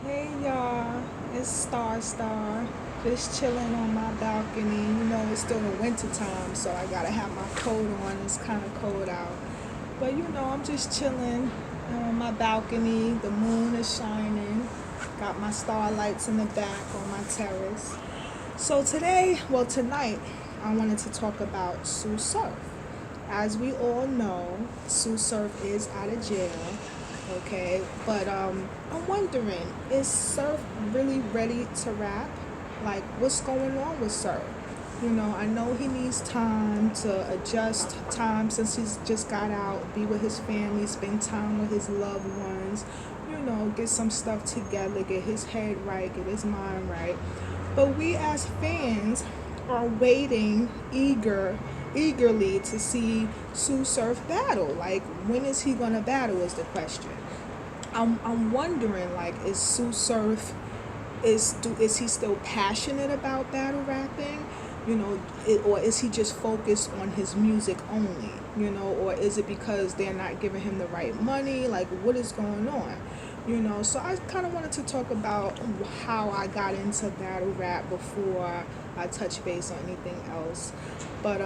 Hey y'all, it's Star. Just chilling on my balcony. You know, it's still the winter time, so I gotta have my coat on. It's kind of cold out. But you know, I'm just chilling on my balcony. The moon is shining. Got my starlights in the back on my terrace. So tonight, I wanted to talk about Tsu Surf. As we all know, Tsu Surf is out of jail. Okay, but I'm wondering, is Surf really ready to rap? Like, what's going on with Surf? You know, I know he needs time to adjust, time since he's just got out, be with his family, spend time with his loved ones, you know, get some stuff together, get his head right, get his mind right. But we as fans are waiting eagerly to see Tsu Surf battle. Like, when is he gonna battle is the question. I'm wondering, like, is Tsu Surf is he still passionate about battle rapping? You know, or is he just focused on his music only? You know, or is it because they're not giving him the right money? Like, what is going on? You know, so I kind of wanted to talk about how I got into battle rap before I touch base on anything else. But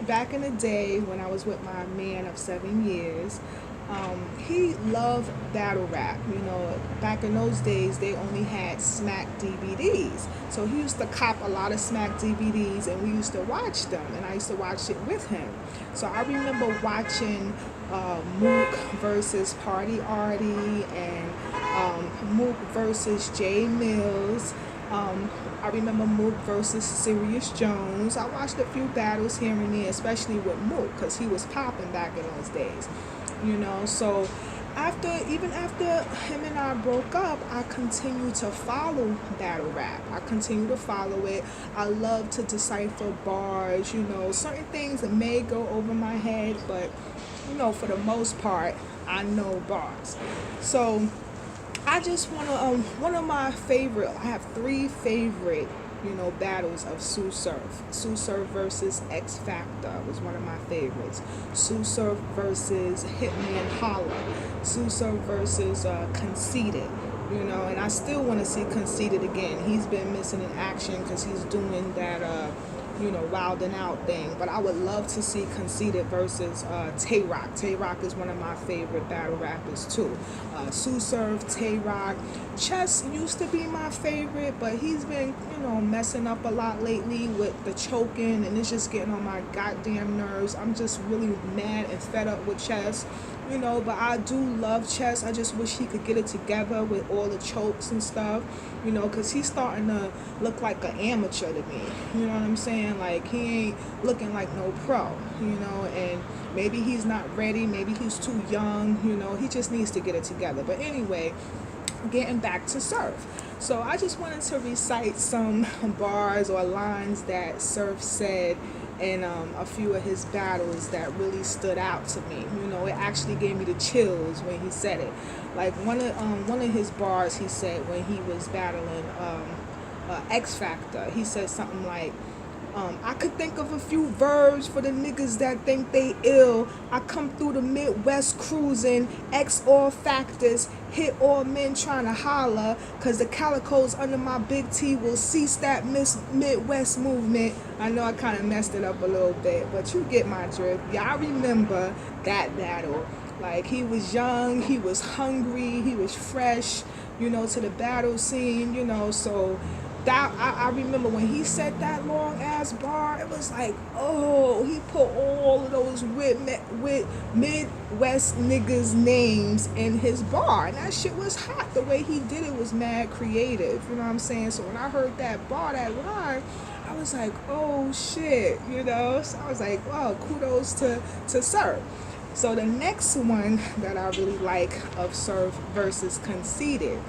back in the day when I was with my man of 7 years, he loved battle rap. You know, back in those days, they only had Smack DVDs. So he used to cop a lot of Smack DVDs, and we used to watch them, and I used to watch it with him. So I remember watching Mook versus Party Artie and Mook versus Jay Mills. I remember Mook versus Sirius Jones. I watched a few battles here and there, especially with Mook, because he was popping back in those days. You know, so even after him and I broke up, I continued to follow battle rap. I continue to follow it. I love to decipher bars. You know, certain things that may go over my head, but you know, for the most part, I know bars. So I just want to one of my favorite. I have three favorite, you know, battles of Tsu Surf. Tsu Surf versus X Factor was one of my favorites. Tsu Surf versus Hitman Holla. Tsu Surf versus Conceited. You know, and I still want to see Conceited again. He's been missing in action because he's doing that you know, wilding out thing. But I would love to see Conceited versus Tay Rock. Tay Rock is one of my favorite battle rappers too. Tsu Surf, Tay Rock. Chess used to be my favorite, but he's been, you know, messing up a lot lately with the choking, and it's just getting on my goddamn nerves. I'm just really mad and fed up with Chess. You know, but I do love Chess. I just wish he could get it together with all the chokes and stuff, you know, because he's starting to look like an amateur to me. You know what I'm saying? Like, he ain't looking like no pro, you know, and maybe he's not ready. Maybe he's too young, you know. He just needs to get it together. But anyway, getting back to Surf. So I just wanted to recite some bars or lines that Surf said in a few of his battles that really stood out to me. You know, it actually gave me the chills when he said it. Like one of his bars he said when he was battling X Factor. He said something like, I could think of a few verbs for the niggas that think they ill. I come through the Midwest cruising, X all factors, hit all men trying to holler, cause the calicos under my big T will cease that Midwest movement. I know I kind of messed it up a little bit, but you get my drift. Y'all remember that battle. Like, he was young, he was hungry, he was fresh, you know, to the battle scene, you know, so that I remember when he said that long ass bar, it was like, oh, he put all of those with Midwest niggas names in his bar, and that shit was hot. The way he did it was mad creative, you know what I'm saying? So when I heard that bar, that line, I was like, oh shit, you know. So I was like, wow, kudos to Surf. So the next one that I really like of Surf versus Conceited,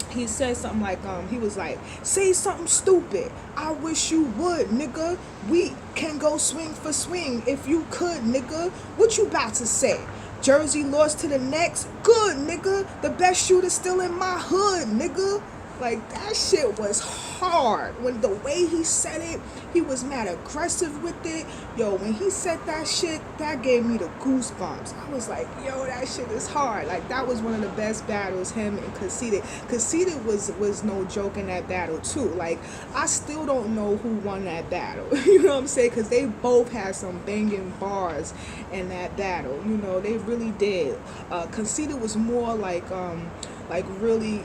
he said something like, he was like, say something stupid. I wish you would, nigga. We can go swing for swing if you could, nigga. What you about to say? Jersey lost to the Nets? Good, nigga. The best shooter still in my hood, nigga. Like, that shit was hard. When the way he said it, he was mad aggressive with it. Yo, when he said that shit, that gave me the goosebumps. I was like, yo, that shit is hard. Like, that was one of the best battles, him and Conceited. Conceited was no joke in that battle too. Like, I still don't know who won that battle. You know what I'm saying? Because they both had some banging bars in that battle. You know, they really did. Conceited was more like really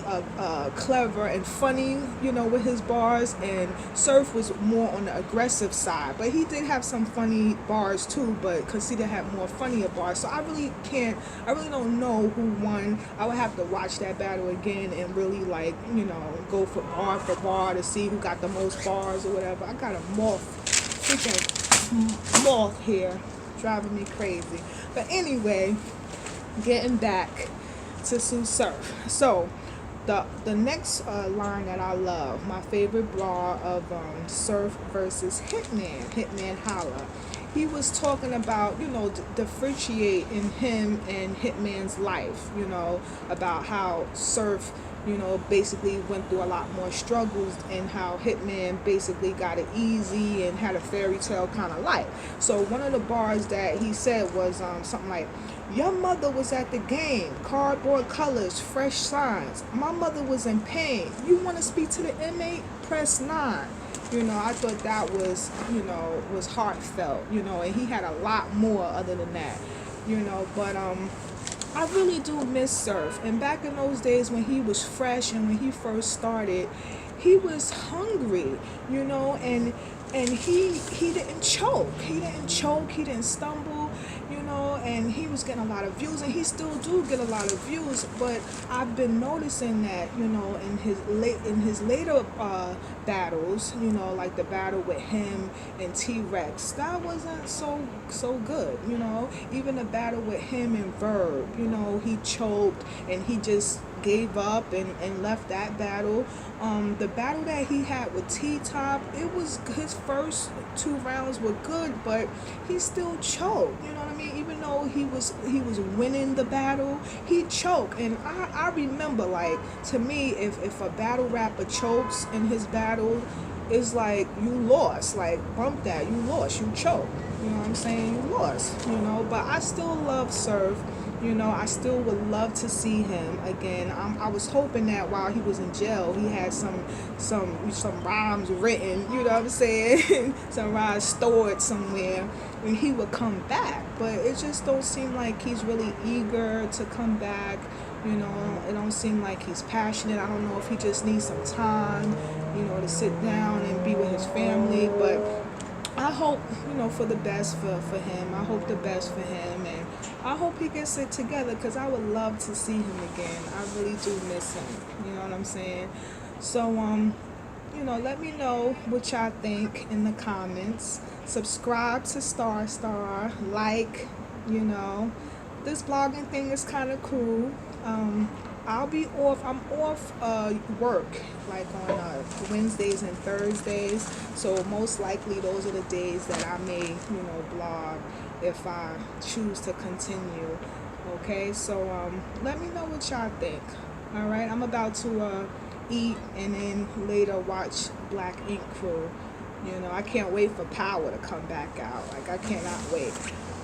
clever and funny, you know, with his bars, and Surf was more on the aggressive side, but he did have some funny bars too, but Conceited had more funnier bars. So I really don't know who won. I would have to watch that battle again and really, like, you know, go for bar to see who got the most bars or whatever. I got a freaking moth here driving me crazy. But anyway, getting back to Tsu Surf. So the next line that I love, my favorite bar of Surf versus Hitman Holla. He was talking about, you know, differentiating him and Hitman's life, you know, about how Surf, you know, basically went through a lot more struggles, and how Hitman basically got it easy and had a fairy tale kind of life. So one of the bars that he said was something like, your mother was at the game, cardboard colors, fresh signs. My mother was in pain. You want to speak to the inmate? Press 9. You know, I thought that was, you know, was heartfelt, you know, and he had a lot more other than that, you know, but I really do miss Surf. And back in those days when he was fresh and when he first started, he was hungry, you know, and he didn't choke. He didn't stumble, you know, and he was getting a lot of views, and he still do get a lot of views. But I've been noticing that, you know, in his later battles, you know, like the battle with him and T-Rex, that wasn't so good, you know. Even the battle with him and Verb, you know, he choked and he just gave up and left that battle. The battle that he had with T-Top, it was, his first 2 rounds were good, but he still choked, you know what I mean? Even though he was winning the battle, he choked. And I remember, like, to me, if a battle rapper chokes in his battle, it's like, you lost. Like, bump that, you lost, you choked, you know what I'm saying? You lost, you know. But I still love Surf. You know, I still would love to see him again. I was hoping that while he was in jail, he had some rhymes written, you know what I'm saying? Some rhymes stored somewhere, and he would come back. But it just don't seem like he's really eager to come back. You know, it don't seem like he's passionate. I don't know if he just needs some time, you know, to sit down and be with his family. But I hope, you know, for the best for him. I hope the best for him, and I hope he gets it together, because I would love to see him again. I really do miss him, you know what I'm saying? So, you know, let me know what y'all think in the comments. Subscribe to Star, like, you know. This blogging thing is kind of cool. I'll be off. I'm off work, like on Wednesdays and Thursdays. So most likely those are the days that I may, you know, blog if I choose to continue. Okay, so let me know what y'all think. All right, I'm about to eat and then later watch Black Ink Crew. You know, I can't wait for Power to come back out. Like, I cannot wait.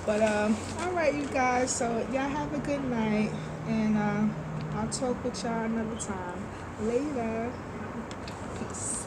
But all right, you guys. So y'all have a good night, and I'll talk with y'all another time. Later. Peace.